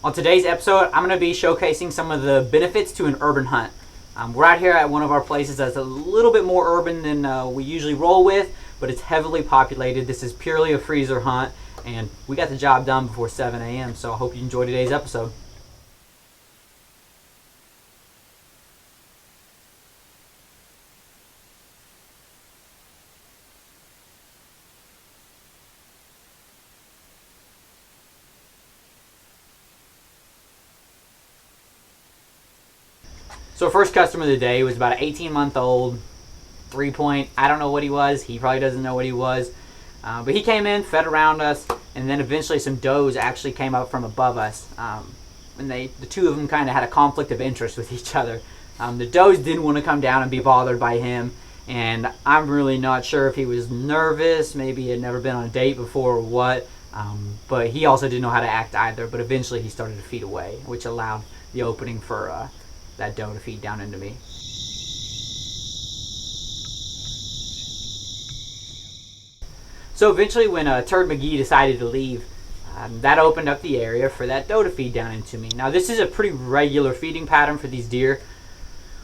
On today's episode, I'm going to be showcasing some of the benefits to an urban hunt. We're out here at one of our places that's a little bit more urban than we usually roll with, but it's heavily populated. This is purely a freezer hunt, and we got the job done before 7 a.m., so I hope you enjoy today's episode. So first customer of the day was about an 18-month-old, 3-point. I don't know what he was. He probably doesn't know what he was. But he came in, fed around us, and then eventually some does actually came up from above us. And the two of them kind of had a conflict of interest with each other. The does didn't want to come down and be bothered by him, and I'm really not sure if he was nervous, maybe he had never been on a date before or what. But he also didn't know how to act either, but eventually he started to feed away, which allowed the opening for that doe to feed down into me. So eventually when Turd McGee decided to leave, that opened up the area for that doe to feed down into me. Now this is a pretty regular feeding pattern for these deer.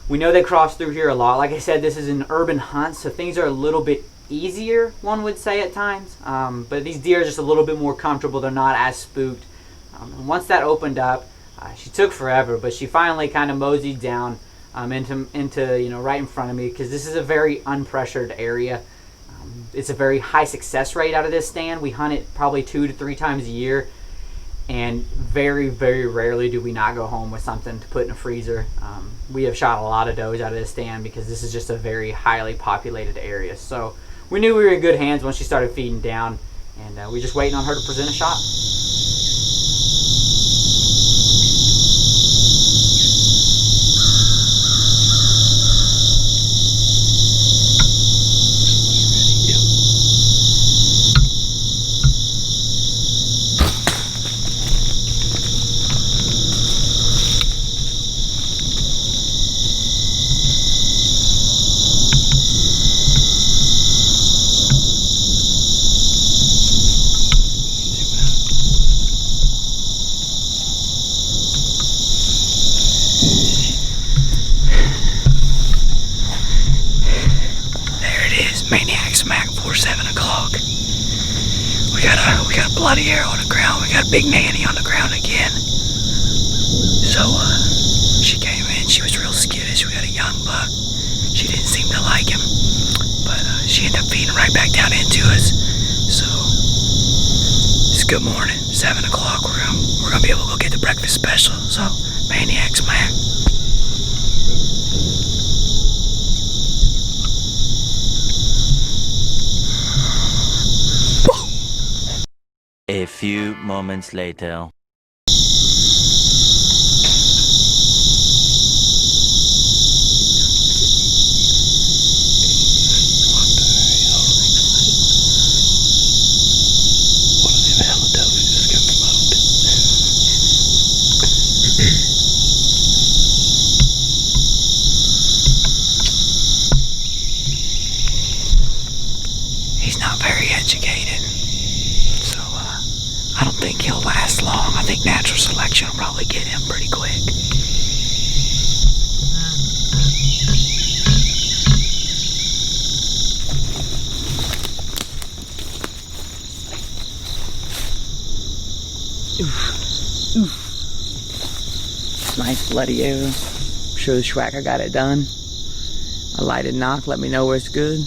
We know they cross through here a lot. Like I said, this is an urban hunt, so things are a little bit easier, one would say at times. But these deer are just a little bit more comfortable. They're not as spooked. And once that opened up, she took forever, but she finally kind of moseyed down into right in front of me, because this is a very unpressured area. It's a very high success rate out of this stand. We hunt it probably 2 to 3 times a year, and very, very rarely do we not go home with something to put in a freezer. We have shot a lot of does out of this stand because this is just a very highly populated area. So we knew we were in good hands once she started feeding down, and we're just waiting on her to present a shot. Maniac smack before 7 o'clock. We got a bloody arrow on the ground. We got a big nanny on the ground again. So she came in. She was real skittish. We got a young buck. She didn't seem to like him, but she ended up feeding right back down into us. So it's good morning. 7 o'clock. We're gonna be able to go get the breakfast special. So Maniac smack. A few moments later. He's not very educated. I don't think he'll last long. I think natural selection will probably get him pretty quick. Oof. Nice bloody arrow. I'm sure the schwacker got it done. A lighted knock, let me know where it's good.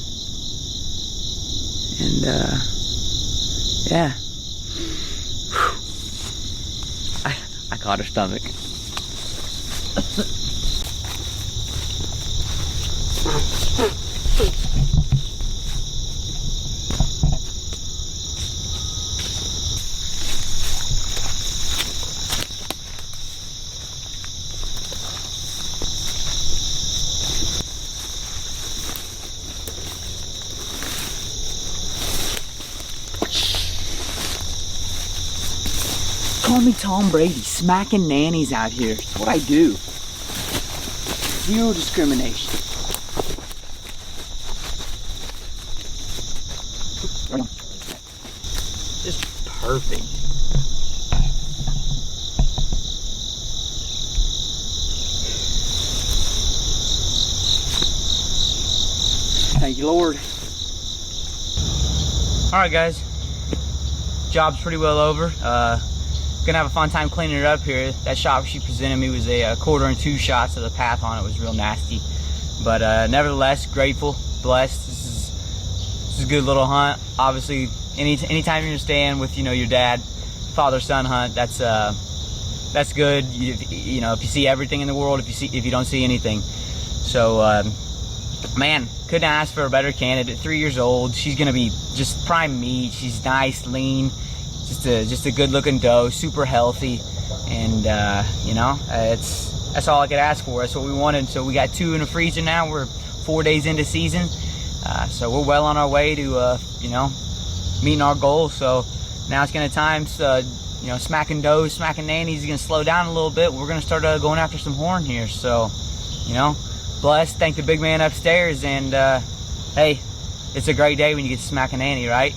And yeah. I caught her stomach. Call me Tom Brady, smacking nannies out here. It's what I do. Zero discrimination. Just perfect. Thank you, Lord. Alright guys, job's pretty well over. Gonna have a fun time cleaning it up here. That shot she presented me was a 1/4 and 2 shot, so the path on it was real nasty. But nevertheless, grateful, blessed. This is a good little hunt. Obviously, anytime you're gonna stand with your dad, father-son hunt, that's good. You know, if you see everything in the world, if you don't see anything. So man, couldn't ask for a better candidate. 3 years old. She's gonna be just prime meat. She's nice, lean, just a good-looking doe, super healthy, and that's all I could ask for. That's what we wanted. So we got 2 in the freezer now. We're 4 days into season, so we're well on our way to meeting our goal. So now it's gonna time. Smacking does, smacking nannies is gonna slow down a little bit. We're gonna start going after some horn here. So, blessed. Thank the big man upstairs, and hey, it's a great day when you get to smack a nanny, right?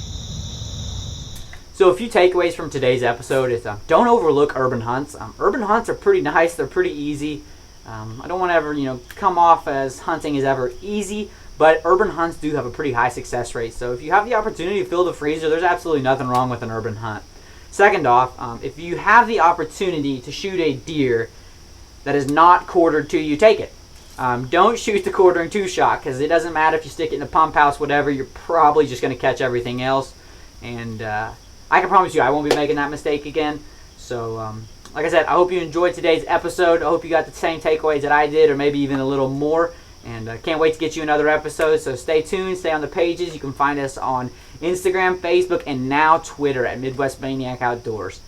So a few takeaways from today's episode is don't overlook urban hunts. Urban hunts are pretty nice. They're pretty easy. I don't want to ever come off as hunting is ever easy, but urban hunts do have a pretty high success rate. So if you have the opportunity to fill the freezer, there's absolutely nothing wrong with an urban hunt. Second off, if you have the opportunity to shoot a deer that is not quartered to you, take it. Don't shoot the 1/4 and 2 shot, because it doesn't matter if you stick it in a pump house, whatever, you're probably just going to catch everything else. And I can promise you I won't be making that mistake again. So like I said, I hope you enjoyed today's episode. I hope you got the same takeaways that I did, or maybe even a little more. And can't wait to get you another episode. So stay tuned, stay on the pages. You can find us on Instagram, Facebook, and now Twitter at Midwest Maniac Outdoors.